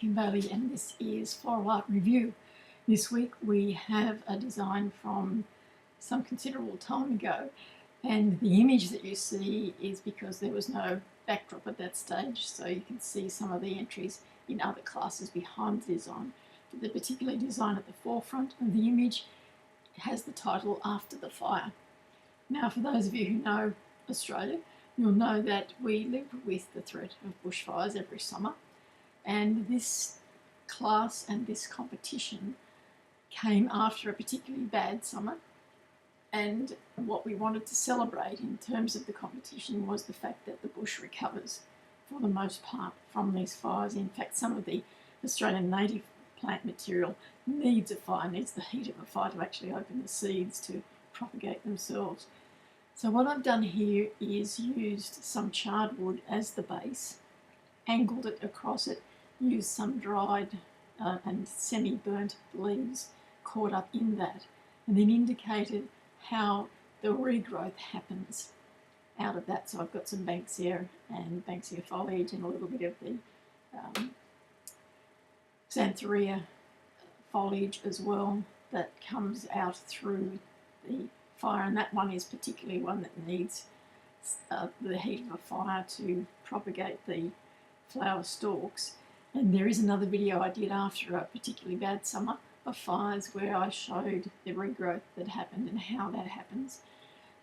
Kim Bailey, and this is Floral Art Review. This week we have a design from some considerable time ago, and the image that you see is because there was no backdrop at that stage, so you can see some of the entries in other classes behind the design. But the particular design at the forefront of the image has the title After the Fire. Now, for those of you who know Australia, you'll know that we live with the threat of bushfires every summer, and this class and this competition came after a particularly bad summer. And what we wanted to celebrate in terms of the competition was the fact that the bush recovers for the most part from these fires. In fact, some of the Australian native plant material needs a fire, needs the heat of a fire to actually open the seeds to propagate themselves. So what I've done here is used some charred wood as the base, angled it across it, used some dried and semi-burnt leaves caught up in that, and then indicated how the regrowth happens out of that. So I've got some Banksia and Banksia foliage and a little bit of the Xanthorrhoea foliage as well that comes out through the fire, and that one is particularly one that needs the heat of a fire to propagate the flower stalks. And there is another video I did after a particularly bad summer of fires where I showed the regrowth that happened and how that happens,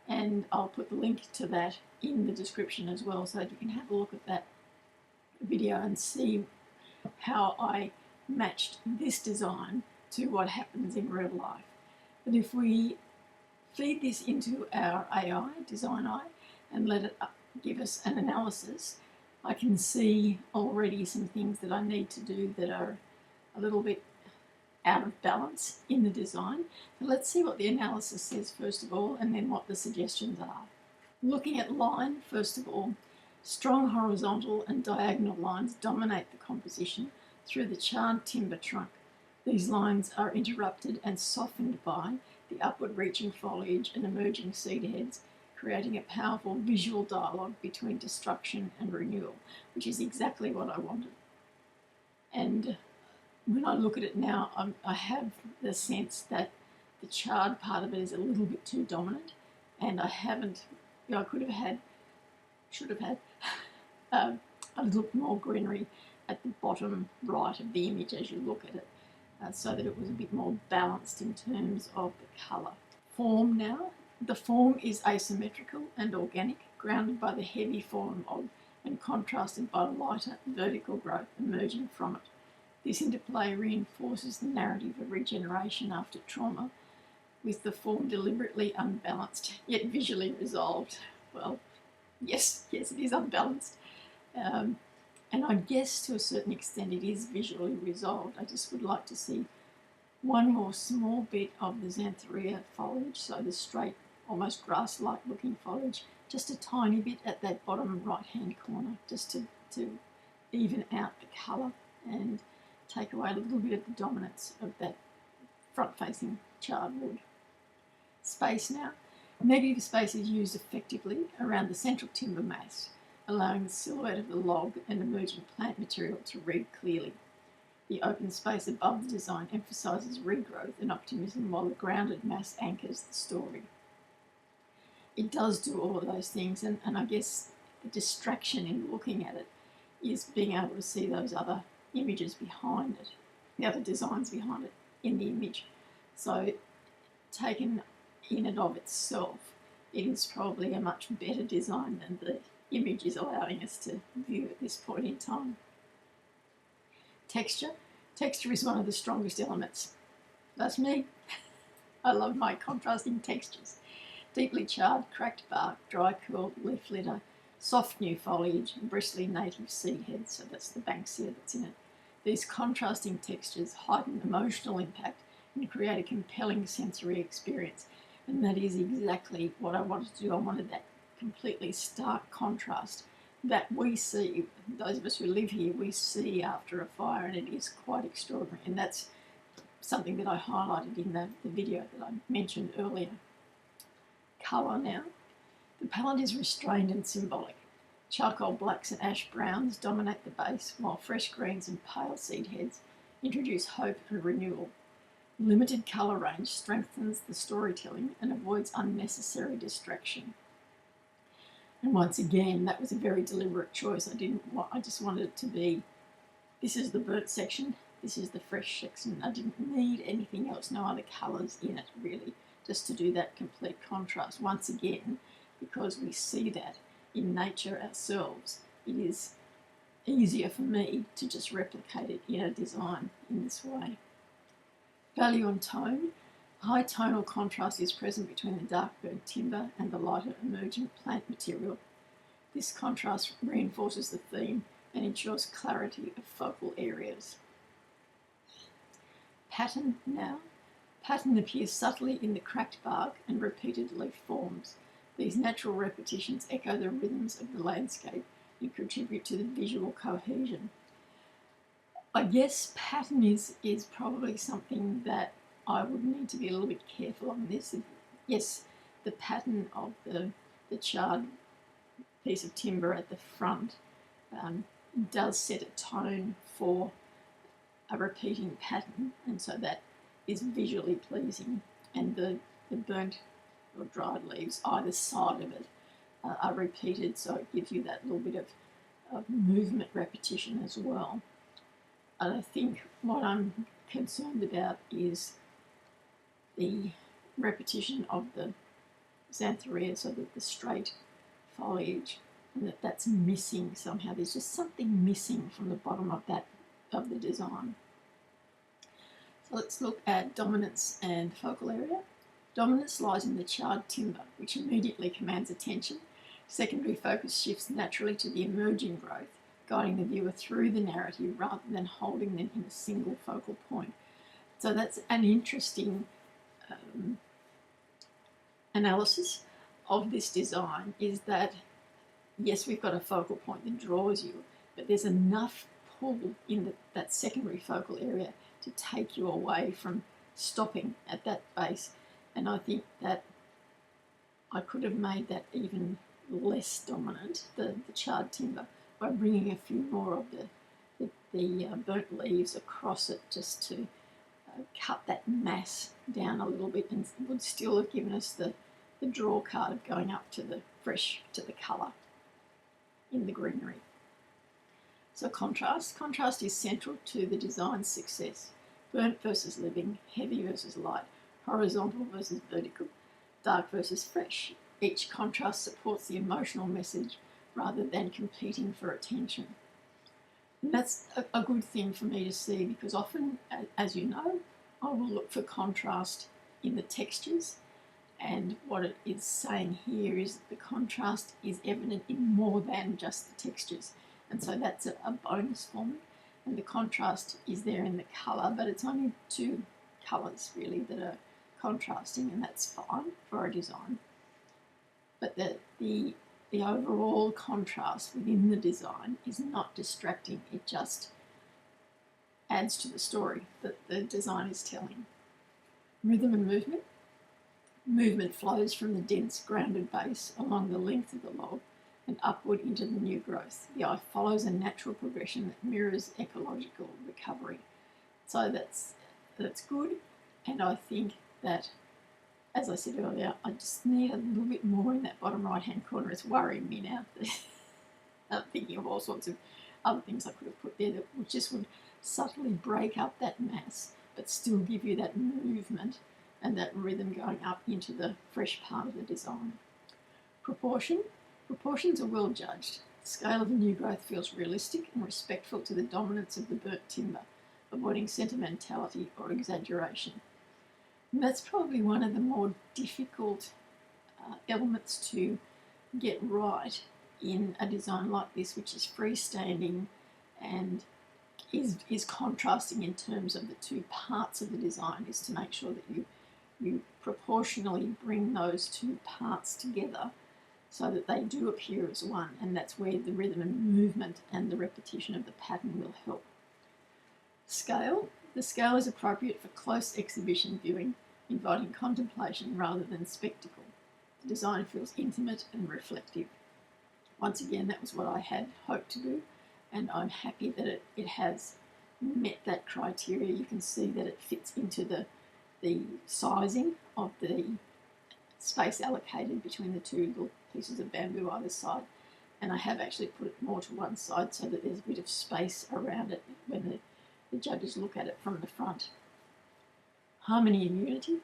and I'll put the link to that in the description as well, so that you can have a look at that video and see how I matched this design to what happens in real life. But if we feed this into our AI, Design Eye, and let it give us an analysis, I can see already some things that I need to do that are a little bit out of balance in the design. So let's see what the analysis says first of all, and then what the suggestions are. Looking at line, first of all, strong horizontal and diagonal lines dominate the composition through the charred timber trunk. These lines are interrupted and softened by the upward reaching foliage and emerging seed heads, creating a powerful visual dialogue between destruction and renewal, which is exactly what I wanted. And when I look at it now, I have the sense that the charred part of it is a little bit too dominant, and I haven't, I should have had a little more greenery at the bottom right of the image as you look at it, so that it was a bit more balanced in terms of the colour. Form now. The form is asymmetrical and organic, grounded by the heavy form of and contrasted by lighter vertical growth emerging from it. This interplay reinforces the narrative of regeneration after trauma, with the form deliberately unbalanced, yet visually resolved. Well, yes, it is unbalanced. And I guess to a certain extent it is visually resolved. I just would like to see one more small bit of the Xanthorrhoea foliage, so the straight, almost grass-like looking foliage, just a tiny bit at that bottom right-hand corner, just to even out the colour and take away a little bit of the dominance of that front-facing charred wood. Space now. Negative space is used effectively around the central timber mass, allowing the silhouette of the log and emerging plant material to read clearly. The open space above the design emphasises regrowth and optimism, while the grounded mass anchors the story. It does do all of those things, and I guess the distraction in looking at it is being able to see those other images behind it, the other designs behind it in the image. So taken in and of itself, it is probably a much better design than the image is allowing us to view at this point in time. Texture. Texture is one of the strongest elements. That's me. I love my contrasting textures. Deeply charred, cracked bark, dry curled leaf litter, soft new foliage, and bristly native seed heads, so that's the Banksia that's in it. These contrasting textures heighten emotional impact and create a compelling sensory experience, and that is exactly what I wanted to do. I wanted that completely stark contrast that we see, those of us who live here, we see after a fire, and it is quite extraordinary, and that's something that I highlighted in the video that I mentioned earlier. Colour now. The palette is restrained and symbolic. Charcoal blacks and ash browns dominate the base, while fresh greens and pale seed heads introduce hope and renewal. Limited colour range strengthens the storytelling and avoids unnecessary distraction. And once again, that was a very deliberate choice. I just wanted it to be, this is the burnt section, this is the fresh section. I didn't need anything else, no other colours in it really, just to do that complete contrast. Once again, because we see that in nature ourselves, it is easier for me to just replicate it in a design in this way. Value on tone. High tonal contrast is present between the dark burnt timber and the lighter emergent plant material. This contrast reinforces the theme and ensures clarity of focal areas. Pattern now. Pattern appears subtly in the cracked bark and repeated leaf forms. These natural repetitions echo the rhythms of the landscape and contribute to the visual cohesion. I guess pattern is probably something that I would need to be a little bit careful on this. Yes, the pattern of the charred piece of timber at the front does set a tone for a repeating pattern, and so that is visually pleasing. And the burnt or dried leaves either side of it are repeated, so it gives you that little bit of movement repetition as well. And I think what I'm concerned about is the repetition of the xanthorrhea, so that the straight foliage, and that's missing somehow. There's just something missing from the bottom of the design. So let's look at dominance and focal area. Dominance lies in the charred timber, which immediately commands attention. Secondary focus shifts naturally to the emerging growth, guiding the viewer through the narrative rather than holding them in a single focal point. So that's an interesting analysis of this design, is that yes, we've got a focal point that draws you, but there's enough pull in that secondary focal area to take you away from stopping at that base. And I think that I could have made that even less dominant, the charred timber, by bringing a few more of the burnt leaves across it, just to cut that mass down a little bit, and would still have given us the draw card of going up to the colour in the greenery. So contrast. Contrast is central to the design's success. Burnt versus living, heavy versus light, horizontal versus vertical, dark versus fresh. Each contrast supports the emotional message rather than competing for attention. And that's a good thing for me to see, because often, as you know, I will look for contrast in the textures, and what it is saying here is that the contrast is evident in more than just the textures, and so that's a bonus for me. And the contrast is there in the colour, but it's only two colours really that are contrasting, and that's fine for a design. But the overall contrast within the design is not distracting. It just adds to the story that the design is telling. Rhythm and movement. Movement flows from the dense grounded base along the length of the log and upward into the new growth. The eye follows a natural progression that mirrors ecological recovery. So that's good, and I think that, as I said earlier, I just need a little bit more in that bottom right-hand corner. It's worrying me now. I'm thinking of all sorts of other things I could have put there that would subtly break up that mass, but still give you that movement and that rhythm going up into the fresh part of the design. Proportion. Proportions are well judged. The scale of the new growth feels realistic and respectful to the dominance of the burnt timber, avoiding sentimentality or exaggeration. And that's probably one of the more difficult elements to get right in a design like this, which is freestanding and is contrasting in terms of the two parts of the design, is to make sure that you proportionally bring those two parts together so that they do appear as one, and that's where the rhythm and movement and the repetition of the pattern will help. Scale. The scale is appropriate for close exhibition viewing, inviting contemplation rather than spectacle. The design feels intimate and reflective. once again, that was what I had hoped to do, and I'm happy that it has met that criteria. You can see that it fits into the sizing of the space allocated between the two little pieces of bamboo either side, and I have actually put it more to one side so that there's a bit of space around it when the judges look at it from the front. Harmony and unity.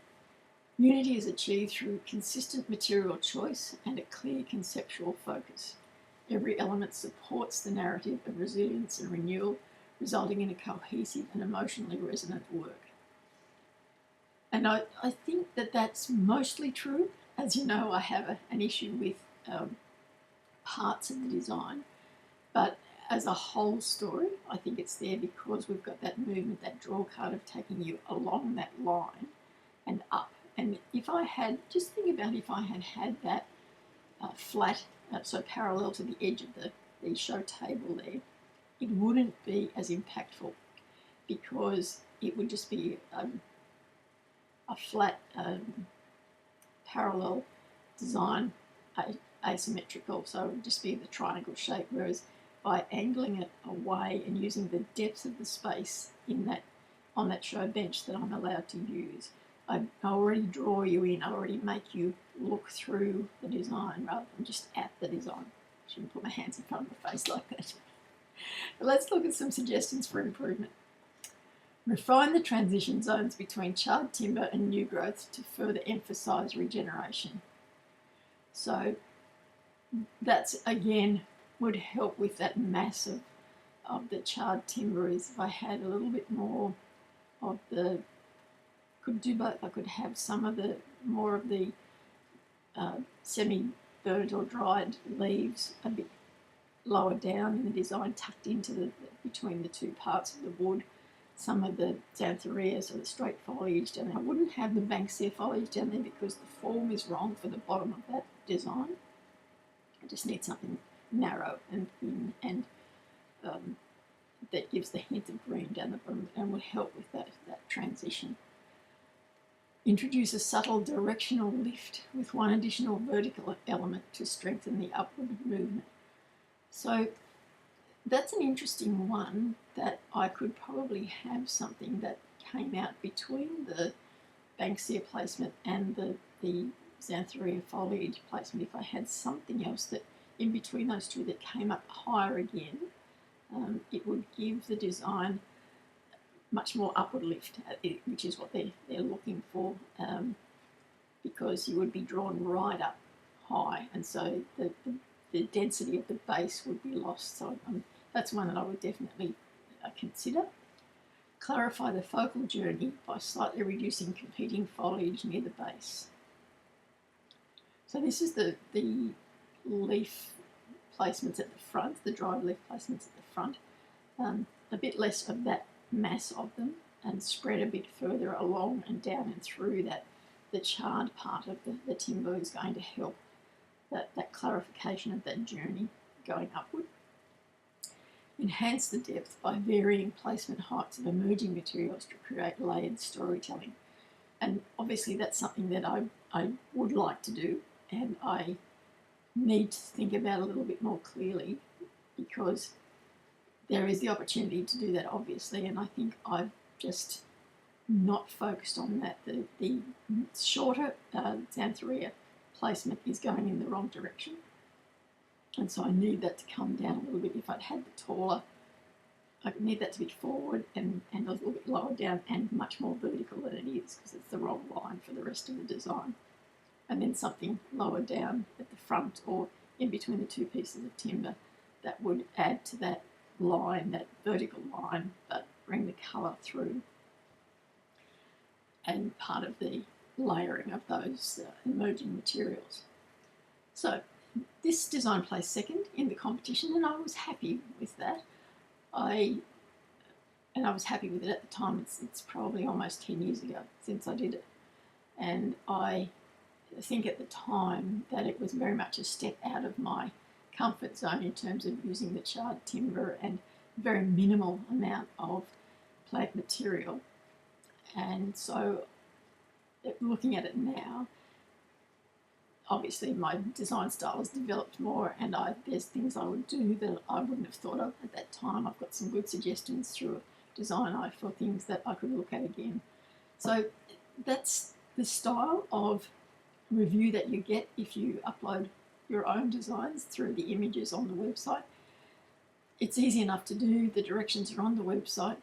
Unity is achieved through consistent material choice and a clear conceptual focus. Every element supports the narrative of resilience and renewal, resulting in a cohesive and emotionally resonant work. And I think that that's mostly true. As you know, I have an issue with parts of the design, but as a whole story, I think it's there because we've got that movement, that draw card of taking you along that line and up. And if I had, just think about if I had that flat, so parallel to the edge of the show table there, it wouldn't be as impactful because it would just be a flat parallel design, asymmetrical, so it would just be the triangle shape, whereas by angling it away and using the depth of the space in that on that show bench that I'm allowed to use, I already draw you in, I already make you look through the design rather than just at the design. I shouldn't put my hands in front of my face like that. But let's look at some suggestions for improvement. Refine the transition zones between charred timber and new growth to further emphasise regeneration. So that's, again, would help with that mass of the charred timber is if I had a little bit more of the, could do both. I could have some of the, more of the semi-burnt or dried leaves a bit lower down in the design, tucked into the between the two parts of the wood. Some of the xanthorrhea, so the straight foliage down there. I wouldn't have the banksia foliage down there because the form is wrong for the bottom of that design. I just need something narrow and thin and that gives the hint of green down the bottom and will help with that transition. Introduce a subtle directional lift with one additional vertical element to strengthen the upward movement. So that's an interesting one that I could probably have something that came out between the banksia placement and the xanthorrhea foliage placement. If I had something else that in between those two that came up higher again, it would give the design much more upward lift, which is what they're looking for, because you would be drawn right up high, and so the density of the base would be lost. So that's one that I would definitely consider. Clarify the focal journey by slightly reducing competing foliage near the base. So this is the leaf placements at the front, the dried leaf placements at the front. A bit less of that mass of them and spread a bit further along and down and through that. The charred part of the timber is going to help that clarification of that journey going upward. Enhance the depth by varying placement heights of emerging materials to create layered storytelling. And obviously that's something that I would like to do, and I need to think about a little bit more clearly because there is the opportunity to do that, obviously, and I think I've just not focused on that. The shorter xanthorrhea placement is going in the wrong direction, and so I need that to come down a little bit. If I'd had the taller, I need that to be forward and a little bit lower down and much more vertical than it is because it's the wrong line for the rest of the design. And then something lower down at the front or in between the two pieces of timber that would add to that line, that vertical line, but bring the colour through. And part of the layering of those emerging materials. So this design placed second in the competition, and I was happy with that. I was happy with it at the time. It's probably almost 10 years ago since I did it, and I think at the time that it was very much a step out of my comfort zone in terms of using the charred timber and very minimal amount of plant material. And so looking at it now, obviously my design style has developed more, and there's things I would do that I wouldn't have thought of at that time. I've got some good suggestions through Design Eye for things that I could look at again. So that's the style of review that you get if you upload your own designs through the images on the website. It's easy enough to do. The directions are on the website.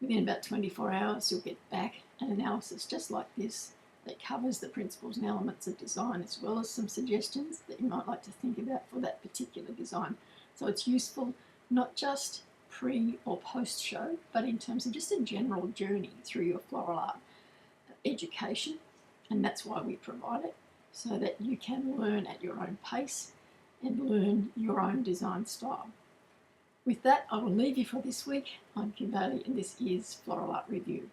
Within about 24 hours, you'll get back an analysis just like this that covers the principles and elements of design, as well as some suggestions that you might like to think about for that particular design. So it's useful not just pre or post show, but in terms of just a general journey through your floral art education, and that's why we provide it, so that you can learn at your own pace and learn your own design style. With that, I will leave you for this week. I'm Kim Bailey, and this is Floral Art Review.